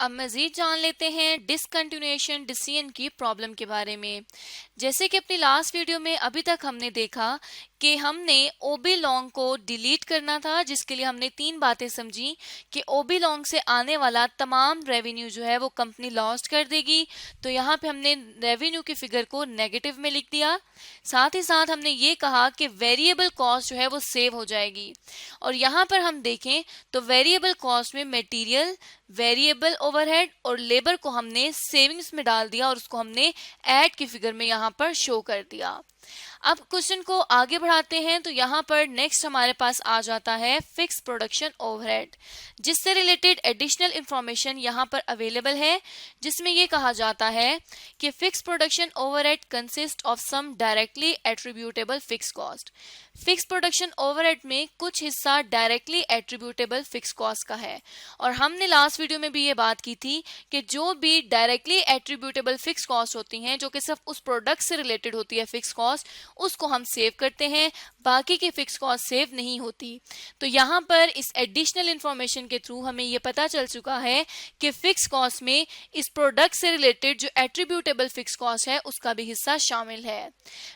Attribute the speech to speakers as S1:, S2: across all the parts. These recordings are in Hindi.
S1: अब मज़ीद जान लेते हैं डिसकंटिन्यूएशन डिसीजन की प्रॉब्लम के बारे में। जैसे कि अपनी लास्ट वीडियो में अभी तक हमने देखा कि हमने ओबी लॉन्ग को डिलीट करना था, जिसके लिए हमने 3 बातें समझी कि ओबी लॉन्ग से आने वाला तमाम रेवेन्यू जो है वो कंपनी लॉस्ट कर देगी। तो यहाँ पे हमने रेवेन्यू की फिगर को नेगेटिव में लिख दिया। साथ ही साथ हमने ये कहा कि वेरिएबल कॉस्ट जो है वो सेव हो जाएगी। और यहाँ पर हम देखें तो वेरिएबल कॉस्ट में मटेरियल, वेरिएबल ओवरहेड और लेबर को हमने सेविंग्स में डाल दिया और उसको हमने ऐड की फिगर में यहाँ पर शो कर दिया। अब क्वेश्चन को आगे बढ़ाते हैं तो यहाँ पर नेक्स्ट हमारे पास आ जाता है फिक्स प्रोडक्शन ओवरहेड, जिससे रिलेटेड एडिशनल इंफॉर्मेशन यहाँ पर अवेलेबल है, जिसमें ये कहा जाता है कि fix production overhead consist of some directly attributable fix cost. Fix production overhead में कुछ हिस्सा डायरेक्टली एट्रीब्यूटेबल फिक्स कॉस्ट का है, और हमने लास्ट वीडियो में भी ये बात की थी कि जो भी डायरेक्टली एट्रीब्यूटेबल फिक्स कॉस्ट होती हैं, जो कि सिर्फ उस प्रोडक्ट से रिलेटेड होती है फिक्स कॉस्ट, उसको हम सेव करते हैं, बाकी की फिक्स कॉस्ट सेव नहीं होती। तो यहाँ पर इस एडिशनल इंफॉर्मेशन के थ्रू हमें ये पता चल चुका है कि फिक्स कॉस्ट में इस प्रोडक्ट से रिलेटेड जो एट्रीब्यूटेबल फिक्स कॉस्ट है उसका भी हिस्सा शामिल है,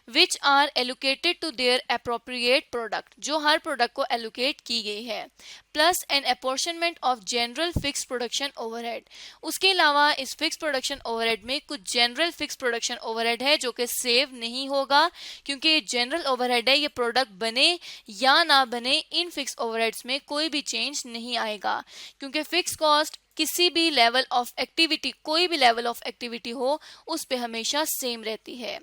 S1: which are allocated to their appropriate product, जो हर प्रोडक्ट को एलोकेट की गई है, plus an apportionment of general fix production overhead. उसके अलावा इस फिक्स प्रोडक्शन ओवरहेड में कुछ जनरल फिक्स प्रोडक्शन ओवरहेड है जो कि सेव नहीं होगा, क्योंकि ये जनरल ओवरहेड है, ये प्रोडक्ट बने या ना बने इन फिक्स ओवरहेड्स में कोई भी चेंज नहीं आएगा, क्योंकि फिक्स कॉस्ट किसी भी लेवल ऑफ एक्टिविटी, कोई भी लेवल ऑफ एक्टिविटी हो, उस पे हमेशा सेम रहती है।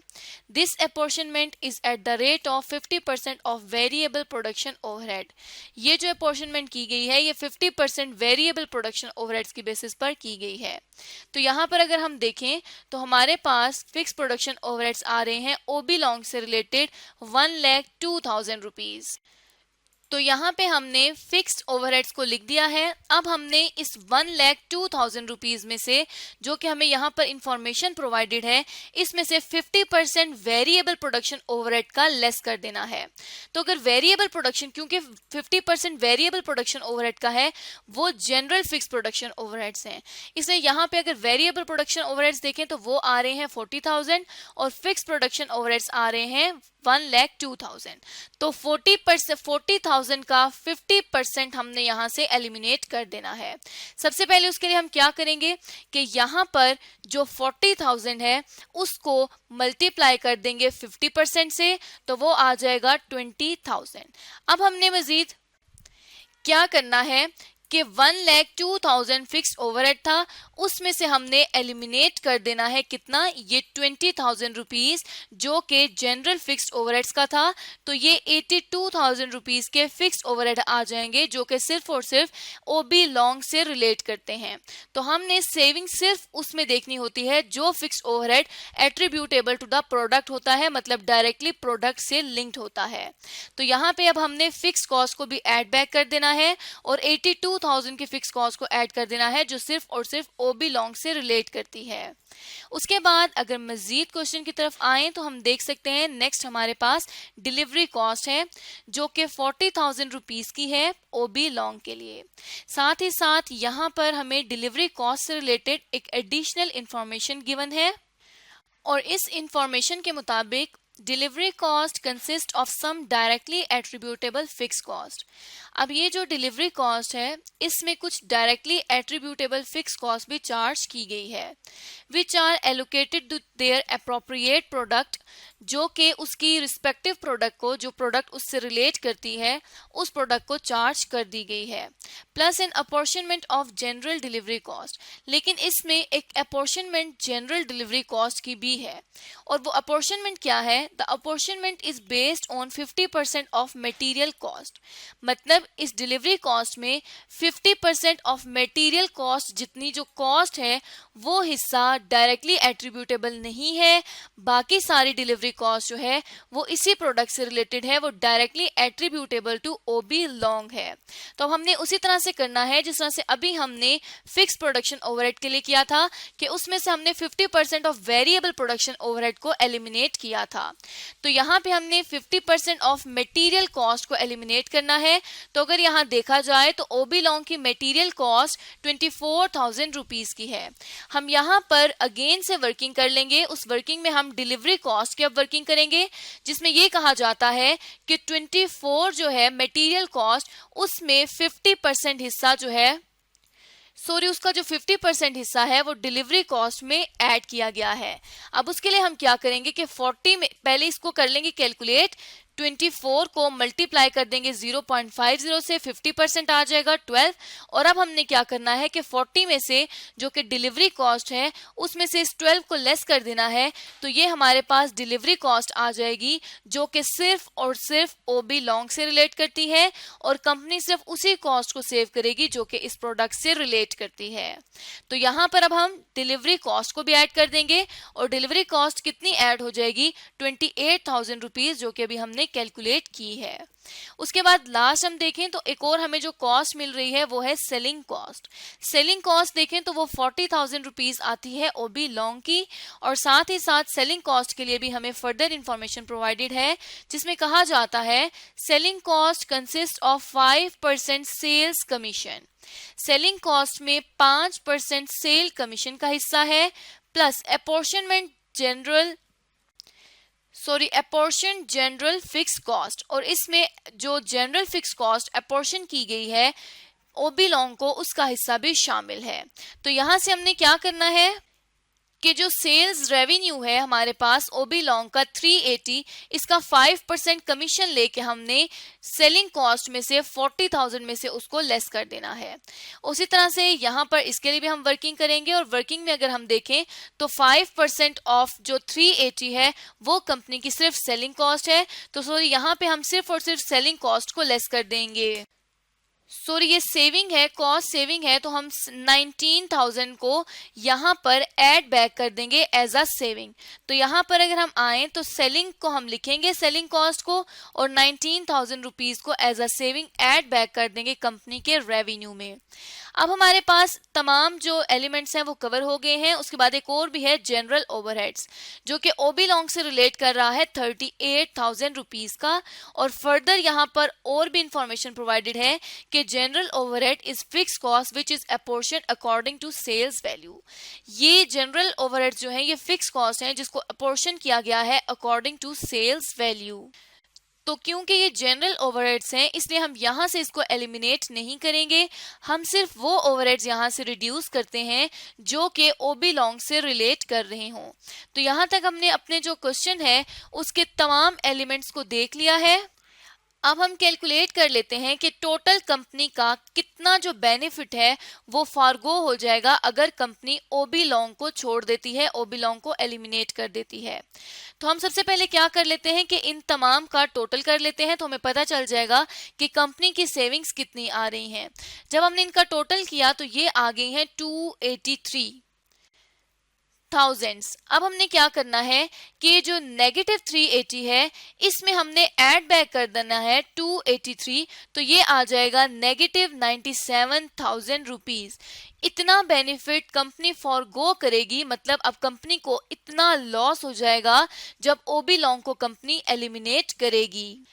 S1: This apportionment is at the rate of 50% of variable production overhead. ये जो अपॉर्शनमेंट की गई है ये 50% वेरिएबल प्रोडक्शन ओवरहेड्स की बेसिस पर की गई है। तो यहाँ पर अगर हम देखें तो हमारे पास फिक्स प्रोडक्शन ओवरहेड्स आ रहे हैं ओबी लॉन्ग से रिलेटेड 1,02,000 रुपीज। तो यहाँ पे हमने फिक्स्ड ओवरहेड्स को लिख दिया है। अब हमने इस 1,02,000 रुपीज में से, जो कि हमें यहाँ पर इंफॉर्मेशन प्रोवाइडेड है, इसमें से 50% वेरिएबल प्रोडक्शन ओवरहेड का लेस कर देना है। तो अगर वेरिएबल प्रोडक्शन, क्योंकि 50% वेरिएबल प्रोडक्शन ओवरहेड का है, वो जनरल फिक्स प्रोडक्शन ओवरहेड्स हैं, इसलिए यहाँ पे अगर वेरिएबल प्रोडक्शन ओवरहेड्स देखें तो वो आ रहे हैं 40,000 और फिक्स प्रोडक्शन ओवरहेड्स आ रहे हैं 1,02,000। तो 40,000 का 50% हमने यहाँ से एलिमिनेट कर देना है। सबसे पहले उसके लिए हम क्या करेंगे कि यहाँ पर जो 40,000 है उसको मल्टीप्लाई कर देंगे 50% से, तो वो आ जाएगा 20,000। अब हमने मजीद क्या करना है कि 1,02,000 फिक्स ओवरहेड था, उसमें से हमने एलिमिनेट कर देना है कितना, ये 20,000 रुपीज जो कि जनरल फिक्स्ड ओवरहेड्स का था। तो ये 82,000 रुपीज के फिक्स्ड ओवरहेड आ जाएंगे जो कि सिर्फ और सिर्फ ओबी लॉन्ग से रिलेट करते हैं। तो हमने सेविंग सिर्फ उसमें देखनी होती है जो fixed overhead attributable to the product होता है, मतलब डायरेक्टली प्रोडक्ट से लिंक्ड होता है। तो यहाँ पे अब हमने फिक्स कॉस्ट को भी ऐड बैक कर देना है और 82,000 की फिक्स कॉस्ट को ऐड कर देना है जो सिर्फ और सिर्फ ओबी लॉन्ग से रिलेट करती है। उसके बाद अगर मजीद क्वेश्चन की तरफ आए तो हम देख सकते हैं नेक्स्ट हमारे पास डिलीवरी कॉस्ट है जो कि 40,000 रुपीज की है ओबी लॉन्ग के लिए। साथ ही साथ यहाँ पर हमें डिलीवरी कॉस्ट से रिलेटेड एक एडिशनल इंफॉर्मेशन गिवन है, और इस इंफॉर्मेशन के मुताबिक delivery cost consist of some directly attributable fix cost. अब ये जो डिलीवरी कॉस्ट है इसमें कुछ डायरेक्टली एट्रीब्यूटेबल फिक्स कॉस्ट भी चार्ज की गई है, which are allocated to their appropriate product, जो कि उसकी रिस्पेक्टिव प्रोडक्ट को, जो प्रोडक्ट उससे रिलेट करती है, उस प्रोडक्ट को चार्ज कर दी गई है, plus an apportionment of general delivery cost. लेकिन इसमें एक अपॉर्शनमेंट जनरल डिलीवरी कॉस्ट की भी है, और वो अपॉर्शनमेंट क्या है, the apportionment is based on 50% of material cost. मतलब इस डिलीवरी कॉस्ट में 50% ऑफ मटेरियल कॉस्ट, जितनी जो कॉस्ट है वो हिस्सा डायरेक्टली एट्रीब्यूटेबल नहीं है, बाकी सारी डिलीवरी कॉस्ट जो है वो इसी प्रोडक्ट से रिलेटेड है, वो directly attributable to oblong है। तो हमने उसी तरह से करना है जिस तरह से अभी हमने फिक्स प्रोडक्शन ओवरहेड के लिए किया था कि उसमें से हमने 50% ऑफ वेरिएबल प्रोडक्शन ओवरहेड को एलिमिनेट किया था। तो यहाँ पे हमने 50% ऑफ मटेरियल कॉस्ट को एलिमिनेट करना है। तो अगर यहाँ देखा जाए तो ओबी लॉन्ग की मटेरियल कॉस्ट 24,000 रुपीज की है। हम यहाँ पर अगेन से वर्किंग कर लेंगे। उस वर्किंग में हम डिलीवरी कॉस्ट की अब वर्किंग करेंगे, जिसमें ये कहा जाता है कि 24 जो है मटेरियल कॉस्ट, उसमें 50% हिस्सा जो है उसका जो 50% हिस्सा है वो डिलीवरी कॉस्ट में ऐड किया गया है। अब उसके लिए हम क्या करेंगे कि 40 में पहले इसको कर लेंगे कैलकुलेट। 24 को मल्टीप्लाई कर देंगे 0.50 से, 50% आ जाएगा 12। और अब हमने क्या करना है कि 40 में से जो कि डिलीवरी कॉस्ट है उसमें से इस 12 को लेस कर देना है। तो ये हमारे पास डिलीवरी कॉस्ट आ जाएगी जो कि सिर्फ और सिर्फ ओबी लॉन्ग से रिलेट करती है और कंपनी सिर्फ उसी कॉस्ट को सेव करेगी जो कि इस प्रोडक्ट से रिलेट करती है। तो यहाँ पर अब हम डिलीवरी कॉस्ट को भी ऐड कर देंगे और डिलीवरी कॉस्ट कितनी ऐड हो जाएगी 28,000 रुपीज, जो कि अभी हमने कैलकुलेट की है। उसके बाद लास्ट हम देखें तो एक और हमें जो कॉस्ट मिल रही है वो है सेलिंग कॉस्ट। सेलिंग कॉस्ट देखें तो वो 40,000 रुपीज आती है ओबी लॉन्ग की। और साथ ही साथ सेलिंग कॉस्ट के लिए भी हमें फर्दर इंफॉर्मेशन प्रोवाइडेड है, जिसमें कहा जाता है selling cost consist of 5% sales commission. Selling cost में 5% सेल कमीशन का हिस्सा है plus apportion general fix cost. और इसमें जो जनरल फिक्स कॉस्ट अपॉर्शन की गई है ओबी लॉन्ग को, उसका हिस्सा भी शामिल है। तो यहां से हमने क्या करना है कि जो सेल्स रेवेन्यू है हमारे पास ओबी लॉन्ग का 380, इसका 5% कमीशन लेके हमने सेलिंग कॉस्ट में से 40,000 में से उसको लेस कर देना है। उसी तरह से यहाँ पर इसके लिए भी हम वर्किंग करेंगे और वर्किंग में अगर हम देखें तो 5% ऑफ जो 380 है वो कंपनी की सिर्फ सेलिंग कॉस्ट है। तो यहाँ पे हम सिर्फ और सिर्फ सेलिंग कॉस्ट को लेस कर देंगे। ये सेविंग है, कॉस्ट सेविंग है, तो हम 19,000 को यहाँ पर ऐड बैक कर देंगे एज अ सेविंग। तो यहाँ पर अगर हम आए तो सेलिंग को हम लिखेंगे सेलिंग कॉस्ट को और 19,000 रुपीज को as a saving add back कर देंगे कंपनी के रेवेन्यू में। अब हमारे पास तमाम जो एलिमेंट्स हैं वो कवर हो गए हैं। उसके बाद एक और भी है जनरल ओवरहेड्स, जो कि ओबी लॉन्ग से रिलेट कर रहा है 38,000 रुपीज का। और फर्दर यहाँ पर और भी इंफॉर्मेशन प्रोवाइडेड है कि general overhead is fix cost which is apportion according to sales value. ये जनरल ओवरहेड जो है ये फिक्स कॉस्ट है जिसको अपॉर्शन किया गया है अकॉर्डिंग टू सेल्स वैल्यू। तो क्योंकि ये जनरल ओवरहेड्स हैं इसलिए हम यहाँ से इसको एलिमिनेट नहीं करेंगे, हम सिर्फ वो ओवरहेड्स यहाँ से रिड्यूस करते हैं जो कि ओबी लॉन्ग से रिलेट कर रहे हों। तो यहाँ तक हमने अपने जो क्वेश्चन है उसके तमाम एलिमेंट्स को देख लिया है। अब हम कैलकुलेट कर लेते हैं कि टोटल कंपनी का कितना जो बेनिफिट है वो फारगो हो जाएगा अगर कंपनी ओबी लॉन्ग को छोड़ देती है, ओबी लॉन्ग को एलिमिनेट कर देती है। तो हम सबसे पहले क्या कर लेते हैं कि इन तमाम का टोटल कर लेते हैं, तो हमें पता चल जाएगा कि कंपनी की सेविंग्स कितनी आ रही हैं। जब हमने इनका टोटल किया तो ये आ गई हैं 283,000। अब हमने क्या करना है कि जो नेगेटिव 380 है इसमें हमने ऐड बैक कर देना है 283, तो ये आ जाएगा नेगेटिव 97,000 रुपीज। इतना बेनिफिट कंपनी फॉरगो करेगी, मतलब अब कंपनी को इतना लॉस हो जाएगा जब ओबी लॉन्ग को कंपनी एलिमिनेट करेगी।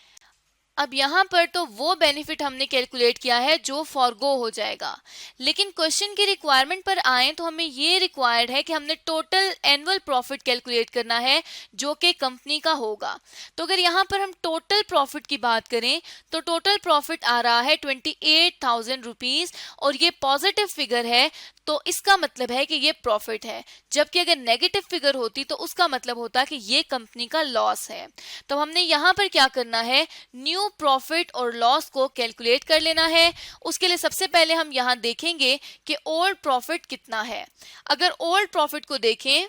S1: अब यहाँ पर तो वो बेनिफिट हमने कैलकुलेट किया है जो फॉरगो हो जाएगा, लेकिन क्वेश्चन की रिक्वायरमेंट पर आए तो हमें ये रिक्वायर्ड है कि हमने टोटल एनुअल प्रॉफिट कैलकुलेट करना है जो कि कंपनी का होगा। तो अगर यहाँ पर हम टोटल प्रॉफिट की बात करें तो टोटल प्रॉफिट आ रहा है 28,000 रुपीज और ये पॉजिटिव फिगर है, तो इसका मतलब है कि ये प्रॉफिट है। जबकि अगर नेगेटिव फिगर होती तो उसका मतलब होता कि ये कंपनी का लॉस है। तो हमने यहाँ पर क्या करना है, न्यू प्रॉफिट और लॉस को कैलकुलेट कर लेना है। उसके लिए सबसे पहले हम यहाँ देखेंगे कि ओल्ड प्रॉफिट कितना है। अगर ओल्ड प्रॉफिट को देखें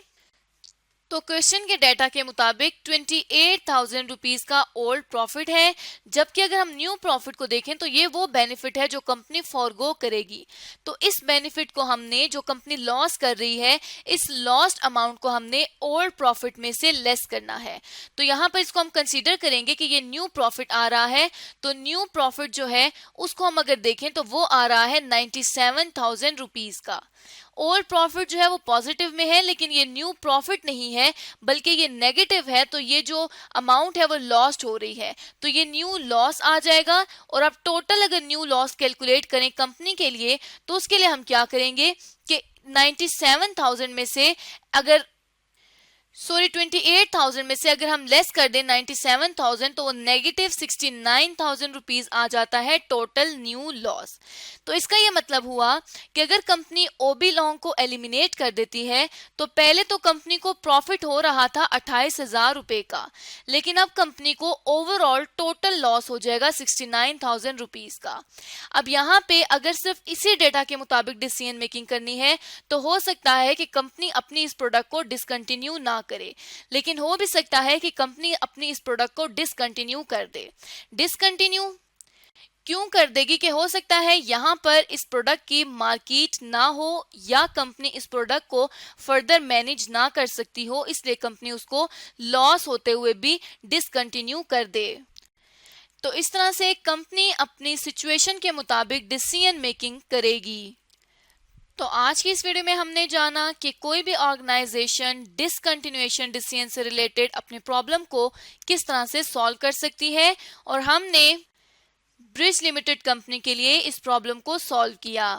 S1: तो क्वेश्चन के डेटा के मुताबिक 28,000 रुपीज का ओल्ड प्रॉफिट है, जबकि अगर हम न्यू प्रॉफिट को देखें तो ये वो बेनिफिट है जो कंपनी फॉरगो करेगी। तो इस बेनिफिट को हमने, जो कंपनी लॉस कर रही है, इस लॉस्ट अमाउंट को हमने ओल्ड प्रॉफिट में से लेस करना है। तो यहाँ पर इसको हम कंसीडर करेंगे कि ये न्यू प्रॉफिट आ रहा है। तो न्यू प्रॉफिट जो है उसको हम अगर देखें तो वो आ रहा है 97,000 रुपीज का। ओल्ड प्रॉफिट जो है वो पॉजिटिव में है, लेकिन ये न्यू प्रॉफिट नहीं है बल्कि ये नेगेटिव है। तो ये जो अमाउंट है वो लॉस्ट हो रही है, तो ये न्यू लॉस आ जाएगा। और अब टोटल अगर न्यू लॉस कैलकुलेट करें कंपनी के लिए तो उसके लिए हम क्या करेंगे कि 97,000 में से अगर 28,000 में से अगर हम लेस कर दें 97,000 तो वो नेगेटिव 69,000 रुपीज आ जाता है टोटल न्यू लॉस। तो इसका ये मतलब हुआ कि अगर कंपनी ओबी लॉन्ग को एलिमिनेट कर देती है तो पहले तो कंपनी को प्रॉफिट हो रहा था 28,000 रुपए का, लेकिन अब कंपनी को ओवरऑल टोटल लॉस हो जाएगा 69,000 रुपीज का। अब यहाँ पे अगर सिर्फ इसी डेटा के मुताबिक डिसीजन मेकिंग करनी है तो हो सकता है कि कंपनी अपनी इस प्रोडक्ट को डिसकंटिन्यू ना करे, लेकिन हो भी सकता है कि कंपनी अपनी इस प्रोडक्ट को डिसकंटिन्यू कर दे। डिसकंटिन्यू क्यों कर देगी कि हो सकता है यहाँ पर इस प्रोडक्ट की मार्केट ना हो या कंपनी इस प्रोडक्ट को फर्दर मैनेज ना कर सकती हो, इसलिए कंपनी उसको लॉस होते हुए भी डिसकंटिन्यू कर दे। तो इस तरह से कंपनी अपनी सिचुएशन के मुताबिक डिसीजन मेकिंग करेगी। तो आज की इस वीडियो में हमने जाना कि कोई भी ऑर्गेनाइजेशन डिसकंटिन्यूएशन डिसीजन से रिलेटेड अपने प्रॉब्लम को किस तरह से सॉल्व कर सकती है, और हमने ब्रिज लिमिटेड कंपनी के लिए इस प्रॉब्लम को सॉल्व किया।